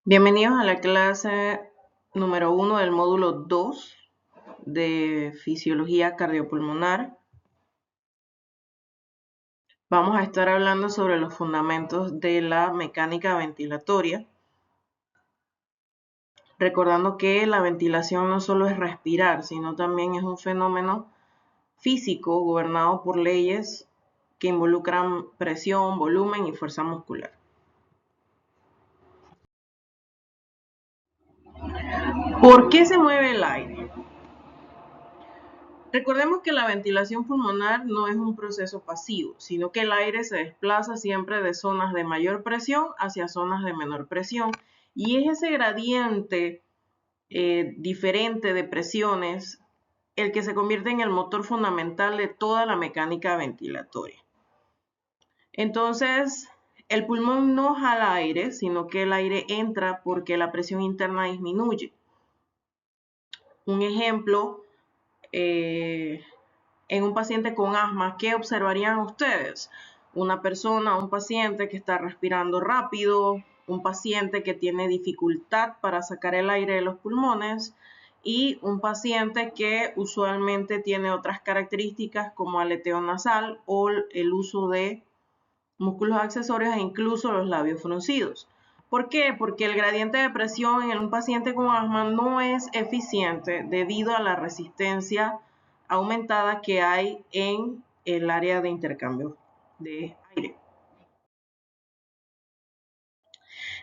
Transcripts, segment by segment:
Bienvenidos a la clase número 1 del módulo 2 de Fisiología Cardiopulmonar. Vamos a estar hablando sobre los fundamentos de la mecánica ventilatoria, recordando que la ventilación no solo es respirar, sino también es un fenómeno físico gobernado por leyes que involucran presión, volumen y fuerza muscular. ¿Por qué se mueve el aire? Recordemos que la ventilación pulmonar no es un proceso pasivo, sino que el aire se desplaza siempre de zonas de mayor presión hacia zonas de menor presión. Y es ese gradiente diferente de presiones el que se convierte en el motor fundamental de toda la mecánica ventilatoria. Entonces, el pulmón no jala aire, sino que el aire entra porque la presión interna disminuye. Un ejemplo, en un paciente con asma, ¿qué observarían ustedes? Una persona, un paciente que está respirando rápido, un paciente que tiene dificultad para sacar el aire de los pulmones y un paciente que usualmente tiene otras características como aleteo nasal o el uso de músculos accesorios e incluso los labios fruncidos. ¿Por qué? Porque el gradiente de presión en un paciente con asma no es eficiente debido a la resistencia aumentada que hay en el área de intercambio de aire.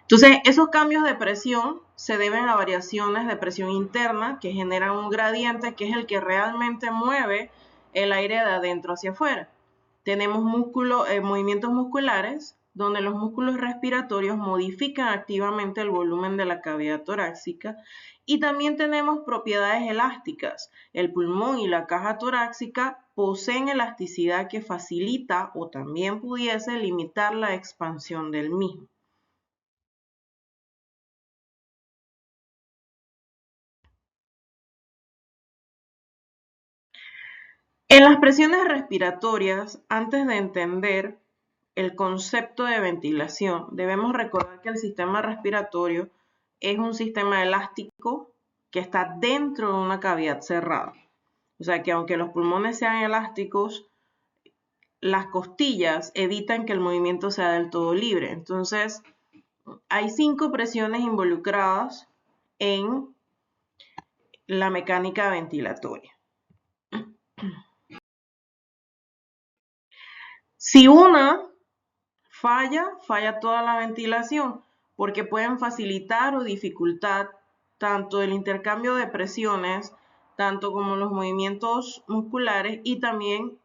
Entonces, esos cambios de presión se deben a variaciones de presión interna que generan un gradiente que es el que realmente mueve el aire de adentro hacia afuera. Tenemos movimientos musculares donde los músculos respiratorios modifican activamente el volumen de la cavidad torácica y también tenemos propiedades elásticas. El pulmón y la caja torácica poseen elasticidad que facilita o también pudiese limitar la expansión del mismo. En las presiones respiratorias, antes de entender el concepto de ventilación, debemos recordar que el sistema respiratorio es un sistema elástico que está dentro de una cavidad cerrada. O sea que aunque los pulmones sean elásticos, las costillas evitan que el movimiento sea del todo libre. Entonces, hay 5 presiones involucradas en la mecánica ventilatoria. Si una falla toda la ventilación, porque pueden facilitar o dificultar tanto el intercambio de presiones, tanto como los movimientos musculares y también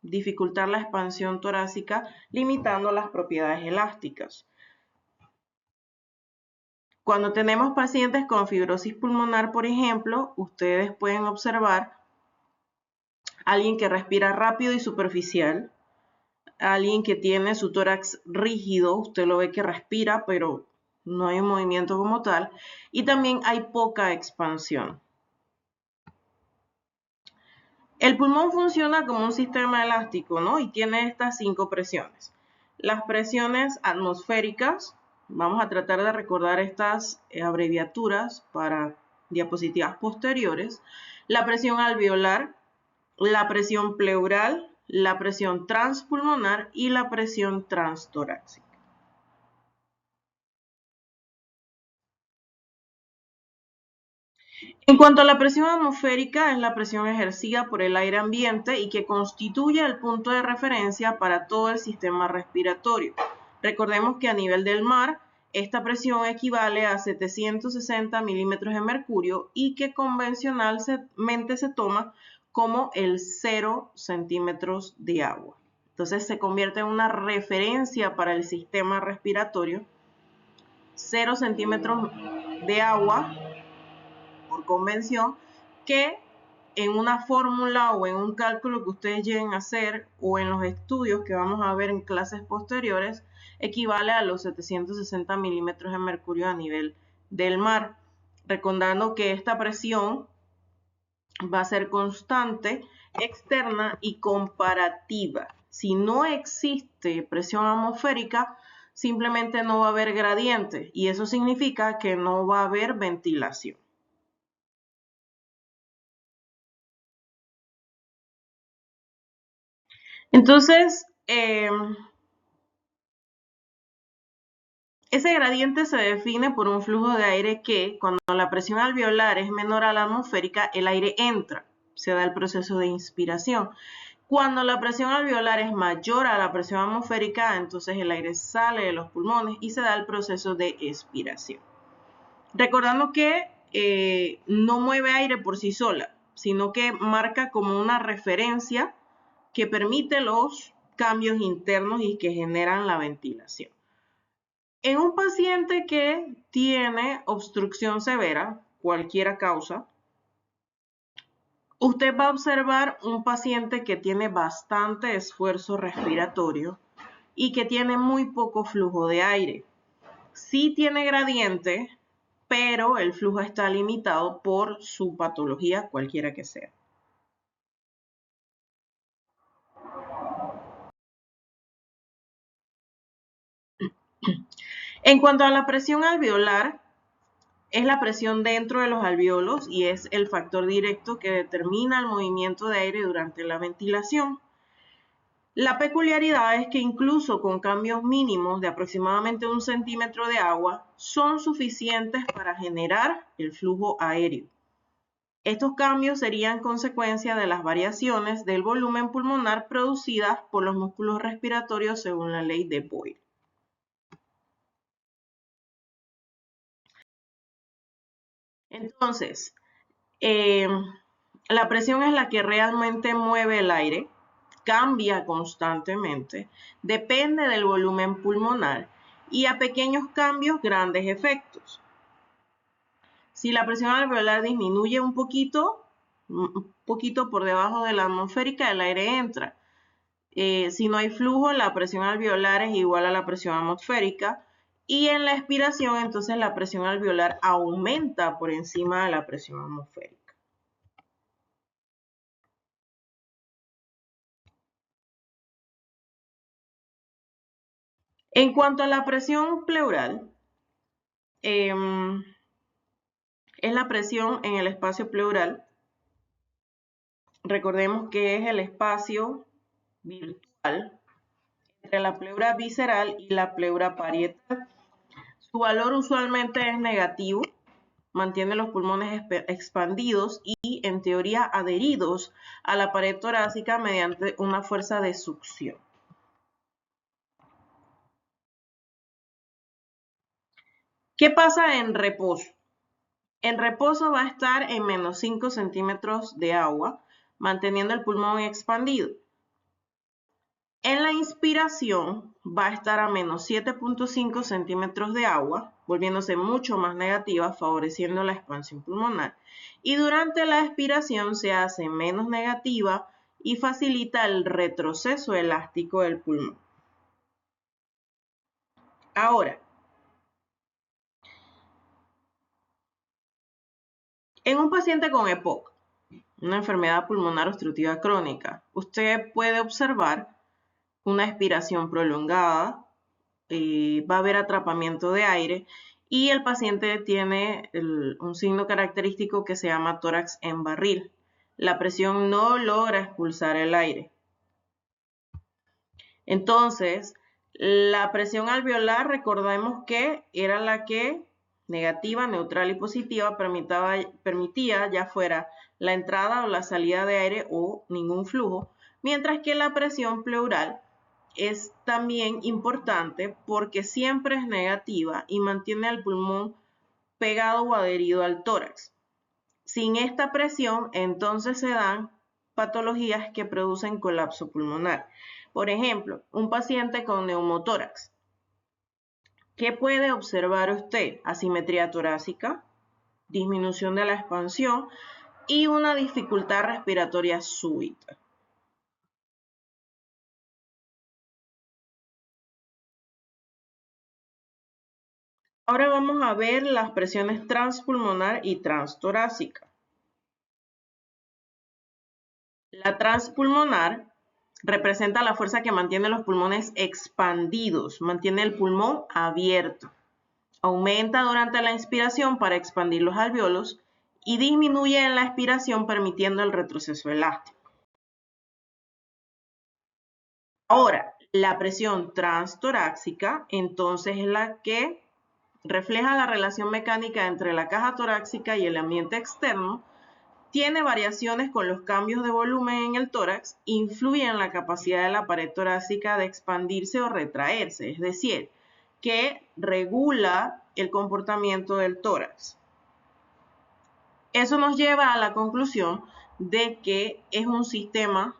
dificultar la expansión torácica, limitando las propiedades elásticas. Cuando tenemos pacientes con fibrosis pulmonar, por ejemplo, ustedes pueden observar a alguien que respira rápido y superficial, alguien que tiene su tórax rígido, usted lo ve que respira, pero no hay un movimiento como tal, y también hay poca expansión. El pulmón funciona como un sistema elástico, ¿no? Y tiene estas 5 presiones. Las presiones atmosféricas, vamos a tratar de recordar estas abreviaturas para diapositivas posteriores. La presión alveolar, la presión pleural, la presión transpulmonar y la presión transtorácica. En cuanto a la presión atmosférica, es la presión ejercida por el aire ambiente y que constituye el punto de referencia para todo el sistema respiratorio. Recordemos que a nivel del mar, esta presión equivale a 760 milímetros de mercurio y que convencionalmente se toma como el 0 centímetros de agua. Entonces se convierte en una referencia para el sistema respiratorio. 0 centímetros de agua por convención, que en una fórmula o en un cálculo que ustedes lleguen a hacer o en los estudios que vamos a ver en clases posteriores, equivale a los 760 milímetros de mercurio a nivel del mar. Recordando que esta presión va a ser constante, externa y comparativa. Si no existe presión atmosférica, simplemente no va a haber gradiente y eso significa que no va a haber ventilación. Entonces, ese gradiente se define por un flujo de aire que, cuando la presión alveolar es menor a la atmosférica, el aire entra, se da el proceso de inspiración. Cuando la presión alveolar es mayor a la presión atmosférica, entonces el aire sale de los pulmones y se da el proceso de expiración. Recordando que no mueve aire por sí sola, sino que marca como una referencia que permite los cambios internos y que generan la ventilación. En un paciente que tiene obstrucción severa, cualquiera causa, usted va a observar un paciente que tiene bastante esfuerzo respiratorio y que tiene muy poco flujo de aire. Sí tiene gradiente, pero el flujo está limitado por su patología, cualquiera que sea. En cuanto a la presión alveolar, es la presión dentro de los alveolos y es el factor directo que determina el movimiento de aire durante la ventilación. La peculiaridad es que incluso con cambios mínimos de aproximadamente 1 centímetro de agua son suficientes para generar el flujo aéreo. Estos cambios serían consecuencia de las variaciones del volumen pulmonar producidas por los músculos respiratorios según la ley de Boyle. Entonces, la presión es la que realmente mueve el aire, cambia constantemente, depende del volumen pulmonar y a pequeños cambios grandes efectos. Si la presión alveolar disminuye un poquito por debajo de la atmosférica, el aire entra. Si no hay flujo, la presión alveolar es igual a la presión atmosférica y en la expiración, entonces la presión alveolar aumenta por encima de la presión atmosférica. En cuanto a la presión pleural, es la presión en el espacio pleural. Recordemos que es el espacio virtual entre la pleura visceral y la pleura parietal. Su valor usualmente es negativo, mantiene los pulmones expandidos y, en teoría, adheridos a la pared torácica mediante una fuerza de succión. ¿Qué pasa en reposo? En reposo va a estar en menos 5 centímetros de agua, manteniendo el pulmón expandido. En la inspiración va a estar a menos 7.5 centímetros de agua, volviéndose mucho más negativa, favoreciendo la expansión pulmonar. Y durante la expiración se hace menos negativa y facilita el retroceso elástico del pulmón. Ahora, en un paciente con EPOC, una enfermedad pulmonar obstructiva crónica, usted puede observar una expiración prolongada, va a haber atrapamiento de aire y el paciente tiene un signo característico que se llama tórax en barril. La presión no logra expulsar el aire. Entonces, la presión alveolar, recordemos que era la que negativa, neutral y positiva permitía ya fuera la entrada o la salida de aire o ningún flujo, mientras que la presión pleural es también importante porque siempre es negativa y mantiene al pulmón pegado o adherido al tórax. Sin esta presión, entonces se dan patologías que producen colapso pulmonar. Por ejemplo, un paciente con neumotórax. ¿Qué puede observar usted? Asimetría torácica, disminución de la expansión y una dificultad respiratoria súbita. Ahora vamos a ver las presiones transpulmonar y transtorácica. La transpulmonar representa la fuerza que mantiene los pulmones expandidos, mantiene el pulmón abierto. Aumenta durante la inspiración para expandir los alvéolos y disminuye en la expiración permitiendo el retroceso elástico. Ahora, la presión transtorácica entonces es la que refleja la relación mecánica entre la caja torácica y el ambiente externo, tiene variaciones con los cambios de volumen en el tórax, influye en la capacidad de la pared torácica de expandirse o retraerse, es decir, que regula el comportamiento del tórax. Eso nos lleva a la conclusión de que es un sistema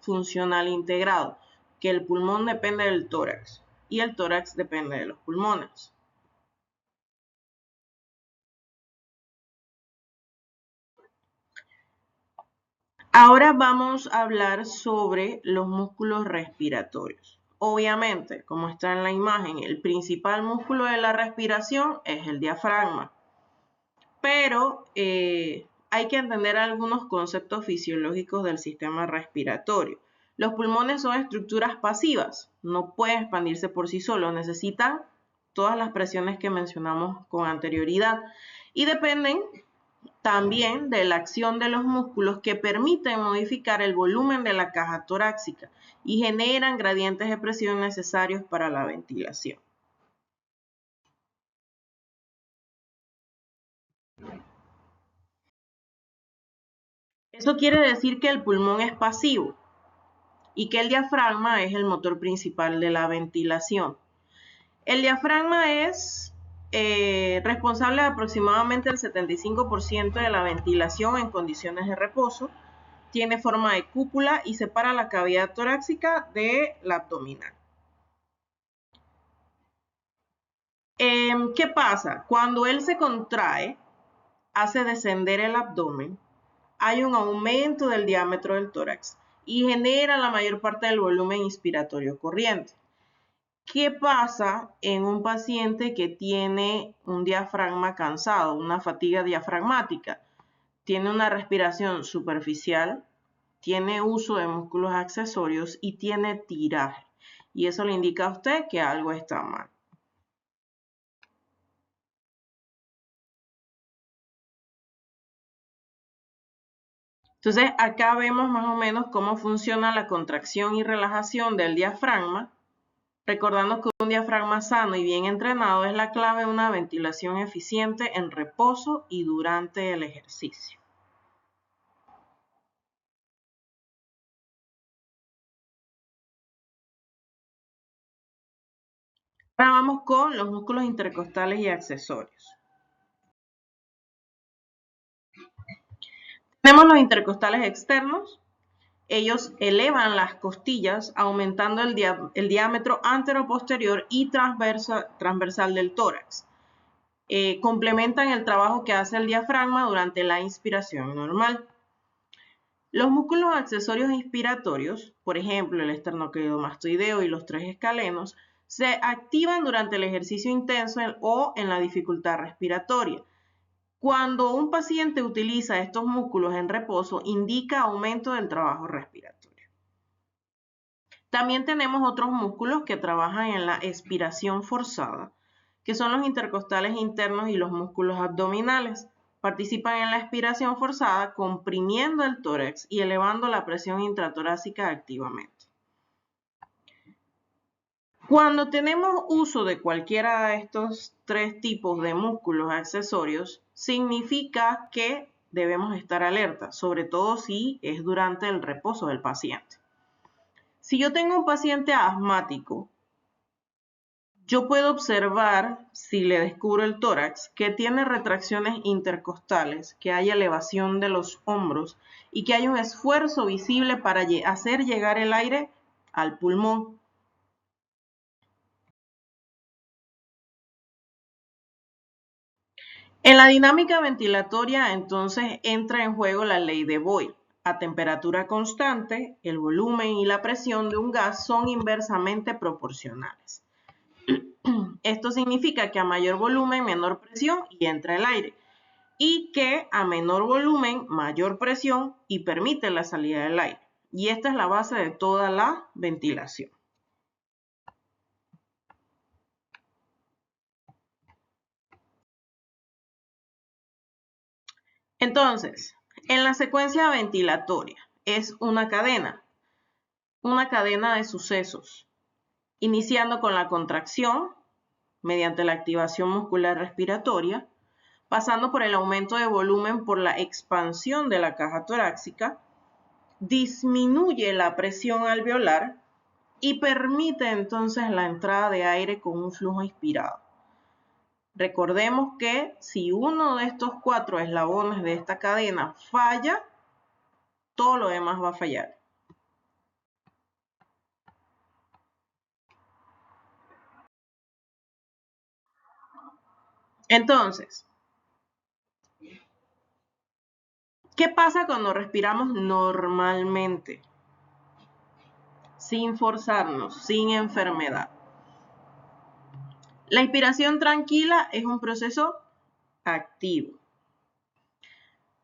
funcional integrado, que el pulmón depende del tórax y el tórax depende de los pulmones. Ahora vamos a hablar sobre los músculos respiratorios. Obviamente, como está en la imagen, el principal músculo de la respiración es el diafragma. Pero hay que entender algunos conceptos fisiológicos del sistema respiratorio. Los pulmones son estructuras pasivas, no pueden expandirse por sí solos, necesitan todas las presiones que mencionamos con anterioridad y dependen también de la acción de los músculos que permiten modificar el volumen de la caja torácica y generan gradientes de presión necesarios para la ventilación. Eso quiere decir que el pulmón es pasivo y que el diafragma es el motor principal de la ventilación. El diafragma es responsable de aproximadamente el 75% de la ventilación en condiciones de reposo, tiene forma de cúpula y separa la cavidad torácica de la abdominal. ¿Qué pasa? Cuando él se contrae, hace descender el abdomen, hay un aumento del diámetro del tórax y genera la mayor parte del volumen inspiratorio corriente. ¿Qué pasa en un paciente que tiene un diafragma cansado, una fatiga diafragmática? Tiene una respiración superficial, tiene uso de músculos accesorios y tiene tiraje. Y eso le indica a usted que algo está mal. Entonces, acá vemos más o menos cómo funciona la contracción y relajación del diafragma, recordando que un diafragma sano y bien entrenado es la clave de una ventilación eficiente en reposo y durante el ejercicio. Ahora vamos con los músculos intercostales y accesorios. Tenemos los intercostales externos. Ellos elevan las costillas aumentando el diámetro anteroposterior y transversal del tórax. Complementan el trabajo que hace el diafragma durante la inspiración normal. Los músculos accesorios inspiratorios, por ejemplo el esternocleidomastoideo y los tres escalenos, se activan durante el ejercicio intenso o en la dificultad respiratoria. Cuando un paciente utiliza estos músculos en reposo, indica aumento del trabajo respiratorio. También tenemos otros músculos que trabajan en la expiración forzada, que son los intercostales internos y los músculos abdominales. Participan en la expiración forzada comprimiendo el tórax y elevando la presión intratorácica activamente. Cuando tenemos uso de cualquiera de estos tres tipos de músculos accesorios, significa que debemos estar alerta, sobre todo si es durante el reposo del paciente. Si yo tengo un paciente asmático, yo puedo observar, si le descubro el tórax, que tiene retracciones intercostales, que hay elevación de los hombros y que hay un esfuerzo visible para hacer llegar el aire al pulmón. En la dinámica ventilatoria, entonces, entra en juego la ley de Boyle. A temperatura constante, el volumen y la presión de un gas son inversamente proporcionales. Esto significa que a mayor volumen, menor presión y entra el aire. Y que a menor volumen, mayor presión y permite la salida del aire. Y esta es la base de toda la ventilación. Entonces, en la secuencia ventilatoria es una cadena de sucesos, iniciando con la contracción mediante la activación muscular respiratoria, pasando por el aumento de volumen por la expansión de la caja torácica, disminuye la presión alveolar y permite entonces la entrada de aire con un flujo inspirado. Recordemos que si uno de estos 4 eslabones de esta cadena falla, todo lo demás va a fallar. Entonces, ¿qué pasa cuando respiramos normalmente? Sin forzarnos, sin enfermedad. La inspiración tranquila es un proceso activo.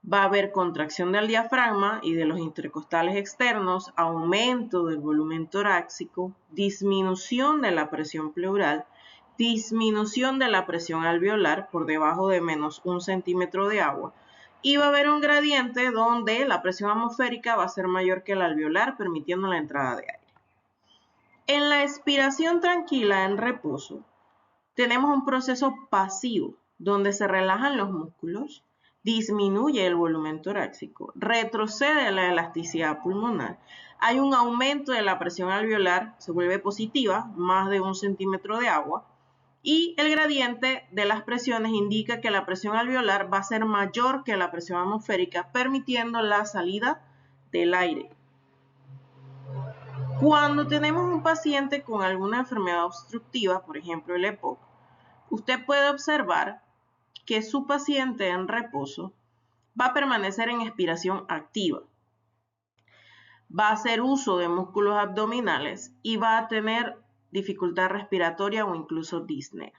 Va a haber contracción del diafragma y de los intercostales externos, aumento del volumen torácico, disminución de la presión pleural, disminución de la presión alveolar por debajo de menos 1 centímetro de agua, y va a haber un gradiente donde la presión atmosférica va a ser mayor que la alveolar, permitiendo la entrada de aire. En la expiración tranquila en reposo, tenemos un proceso pasivo donde se relajan los músculos, disminuye el volumen torácico, retrocede la elasticidad pulmonar, hay un aumento de la presión alveolar, se vuelve positiva, más de 1 centímetro de agua, y el gradiente de las presiones indica que la presión alveolar va a ser mayor que la presión atmosférica, permitiendo la salida del aire. Cuando tenemos un paciente con alguna enfermedad obstructiva, por ejemplo el EPOC, usted puede observar que su paciente en reposo va a permanecer en expiración activa, va a hacer uso de músculos abdominales y va a tener dificultad respiratoria o incluso disnea.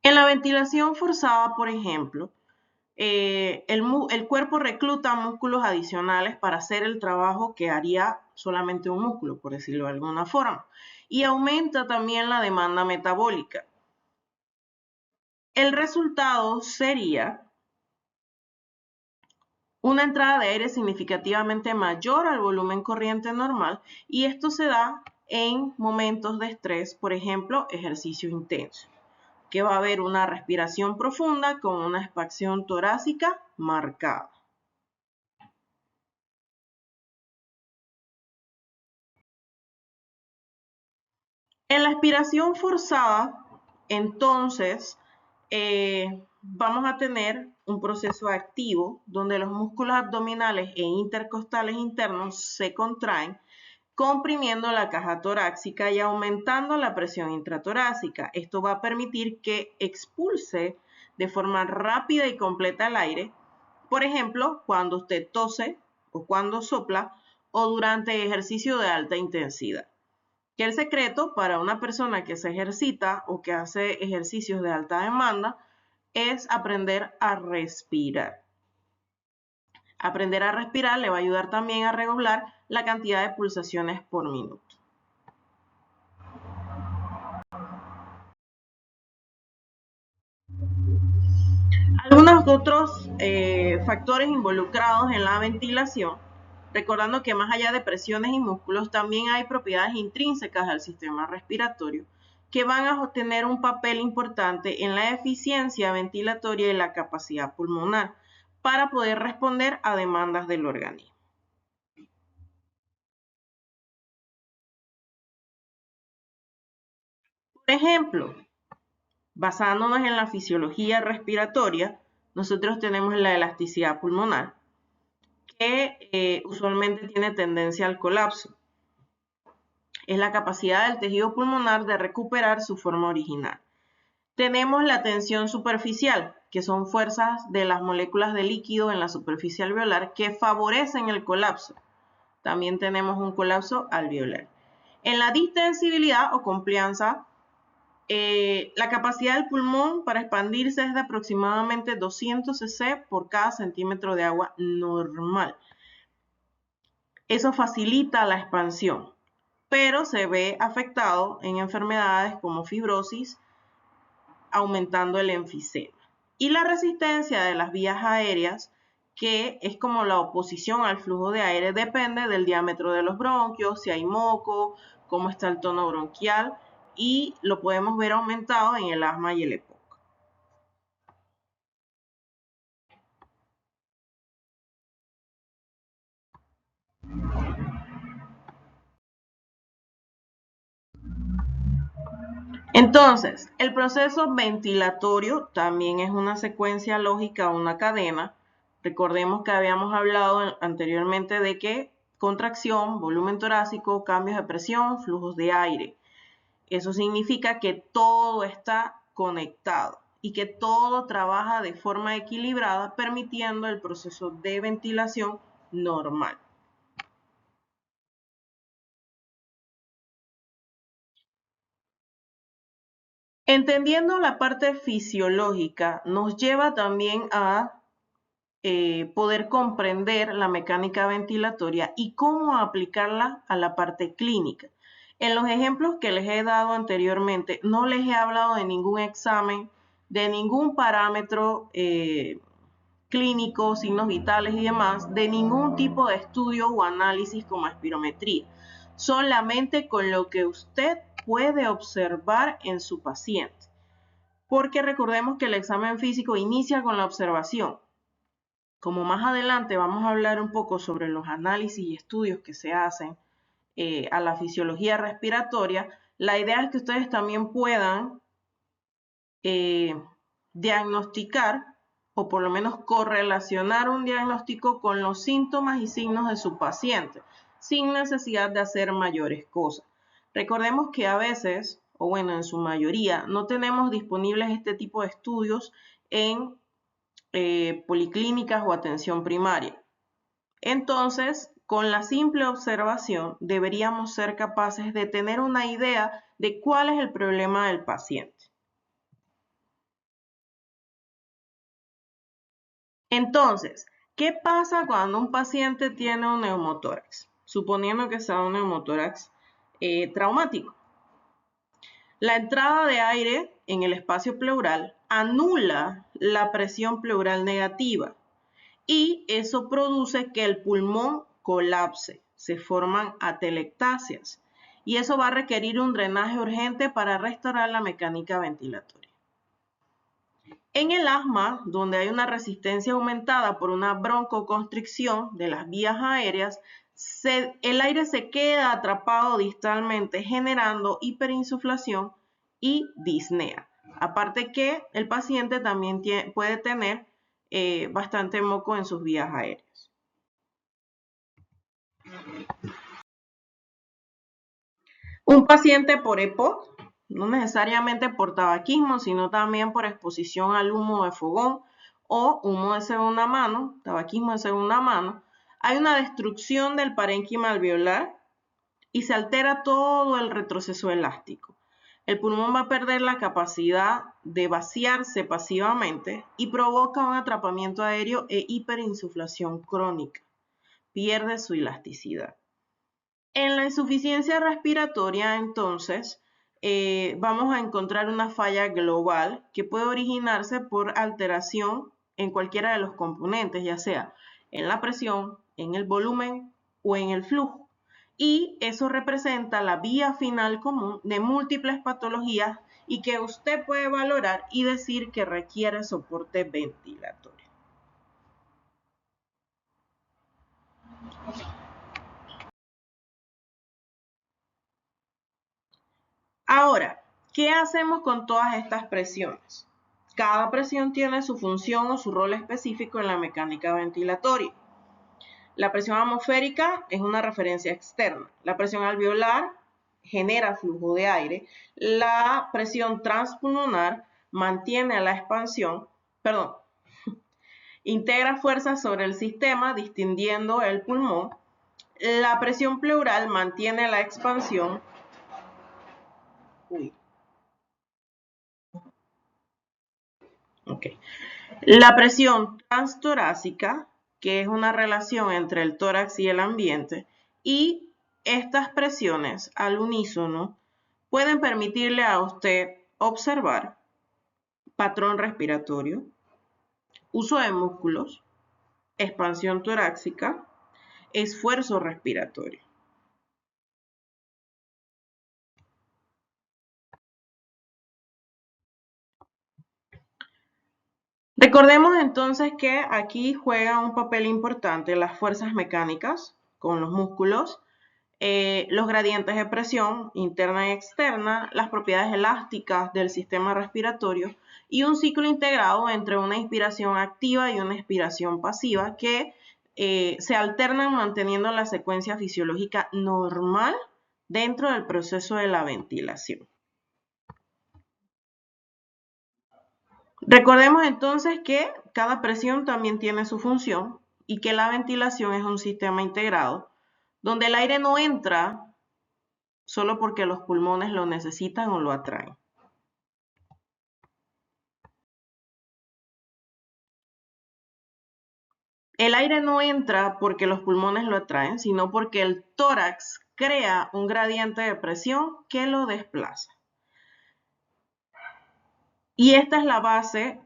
En la ventilación forzada, por ejemplo, el cuerpo recluta músculos adicionales para hacer el trabajo que haría solamente un músculo, por decirlo de alguna forma, y aumenta también la demanda metabólica. El resultado sería una entrada de aire significativamente mayor al volumen corriente normal, y esto se da en momentos de estrés, por ejemplo, ejercicio intenso, que va a haber una respiración profunda con una expansión torácica marcada. En la expiración forzada, entonces, vamos a tener un proceso activo donde los músculos abdominales e intercostales internos se contraen, comprimiendo la caja torácica y aumentando la presión intratorácica. Esto va a permitir que expulse de forma rápida y completa el aire, por ejemplo, cuando usted tose o cuando sopla o durante ejercicio de alta intensidad. Que el secreto para una persona que se ejercita o que hace ejercicios de alta demanda es aprender a respirar. Aprender a respirar le va a ayudar también a regular la cantidad de pulsaciones por minuto. Algunos otros factores involucrados en la ventilación, recordando que más allá de presiones y músculos, también hay propiedades intrínsecas al sistema respiratorio que van a tener un papel importante en la eficiencia ventilatoria y la capacidad pulmonar para poder responder a demandas del organismo. Por ejemplo, basándonos en la fisiología respiratoria, nosotros tenemos la elasticidad pulmonar, que usualmente tiene tendencia al colapso. Es la capacidad del tejido pulmonar de recuperar su forma original. Tenemos la tensión superficial, que son fuerzas de las moléculas de líquido en la superficie alveolar que favorecen el colapso. También tenemos un colapso alveolar. En la distensibilidad o complianza, La capacidad del pulmón para expandirse es de aproximadamente 200 cc por cada centímetro de agua normal. Eso facilita la expansión, pero se ve afectado en enfermedades como fibrosis, aumentando el enfisema. Y la resistencia de las vías aéreas, que es como la oposición al flujo de aire, depende del diámetro de los bronquios, si hay moco, cómo está el tono bronquial, y lo podemos ver aumentado en el asma y el EPOC. Entonces, el proceso ventilatorio también es una secuencia lógica, una cadena. Recordemos que habíamos hablado anteriormente de que contracción, volumen torácico, cambios de presión, flujos de aire. Eso significa que todo está conectado y que todo trabaja de forma equilibrada, permitiendo el proceso de ventilación normal. Entendiendo la parte fisiológica, nos lleva también a poder comprender la mecánica ventilatoria y cómo aplicarla a la parte clínica. En los ejemplos que les he dado anteriormente, no les he hablado de ningún examen, de ningún parámetro clínico, signos vitales y demás, de ningún tipo de estudio o análisis como espirometría, solamente con lo que usted puede observar en su paciente. Porque recordemos que el examen físico inicia con la observación. Como más adelante vamos a hablar un poco sobre los análisis y estudios que se hacen a la fisiología respiratoria, la idea es que ustedes también puedan diagnosticar o por lo menos correlacionar un diagnóstico con los síntomas y signos de su paciente, sin necesidad de hacer mayores cosas. Recordemos que a veces, o bueno, en su mayoría, no tenemos disponibles este tipo de estudios en policlínicas o atención primaria. Entonces, con la simple observación, deberíamos ser capaces de tener una idea de cuál es el problema del paciente. Entonces, ¿qué pasa cuando un paciente tiene un neumotórax? Suponiendo que sea un neumotórax traumático. La entrada de aire en el espacio pleural anula la presión pleural negativa y eso produce que el pulmón colapse, se forman atelectasias y eso va a requerir un drenaje urgente para restaurar la mecánica ventilatoria. En el asma, donde hay una resistencia aumentada por una broncoconstricción de las vías aéreas, el aire se queda atrapado distalmente, generando hiperinsuflación y disnea. Aparte que el paciente también puede tener bastante moco en sus vías aéreas. Un paciente por EPOC, no necesariamente por tabaquismo, sino también por exposición al humo de fogón o humo de segunda mano, tabaquismo de segunda mano, hay una destrucción del parénquima alveolar y se altera todo el retroceso elástico. El pulmón va a perder la capacidad de vaciarse pasivamente y provoca un atrapamiento aéreo e hiperinsuflación crónica. Pierde su elasticidad. En la insuficiencia respiratoria, entonces, vamos a encontrar una falla global que puede originarse por alteración en cualquiera de los componentes, ya sea en la presión, en el volumen o en el flujo. Y eso representa la vía final común de múltiples patologías y que usted puede valorar y decir que requiere soporte ventilatorio. Ahora, ¿qué hacemos con todas estas presiones? Cada presión tiene su función o su rol específico en la mecánica ventilatoria. La presión atmosférica es una referencia externa. La presión alveolar genera flujo de aire. La presión transpulmonar mantiene la expansión, integra fuerzas sobre el sistema distinguiendo el pulmón. La presión pleural mantiene la expansión. Okay. La presión transtorácica, que es una relación entre el tórax y el ambiente, y estas presiones al unísono pueden permitirle a usted observar patrón respiratorio, uso de músculos, expansión torácica, esfuerzo respiratorio. Recordemos entonces que aquí juega un papel importante las fuerzas mecánicas con los músculos, los gradientes de presión interna y externa, las propiedades elásticas del sistema respiratorio y un ciclo integrado entre una inspiración activa y una expiración pasiva que se alternan manteniendo la secuencia fisiológica normal dentro del proceso de la ventilación. Recordemos entonces que cada presión también tiene su función y que la ventilación es un sistema integrado donde el aire no entra solo porque los pulmones lo necesitan o lo atraen. El aire no entra porque los pulmones lo atraen, sino porque el tórax crea un gradiente de presión que lo desplaza. Y esta es la base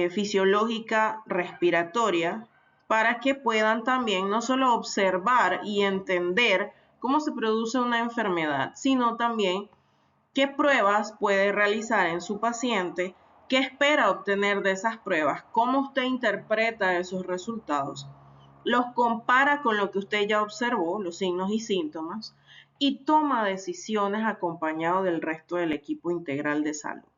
fisiológica respiratoria para que puedan también no solo observar y entender cómo se produce una enfermedad, sino también qué pruebas puede realizar en su paciente, qué espera obtener de esas pruebas, cómo usted interpreta esos resultados, los compara con lo que usted ya observó, los signos y síntomas, y toma decisiones acompañado del resto del equipo integral de salud.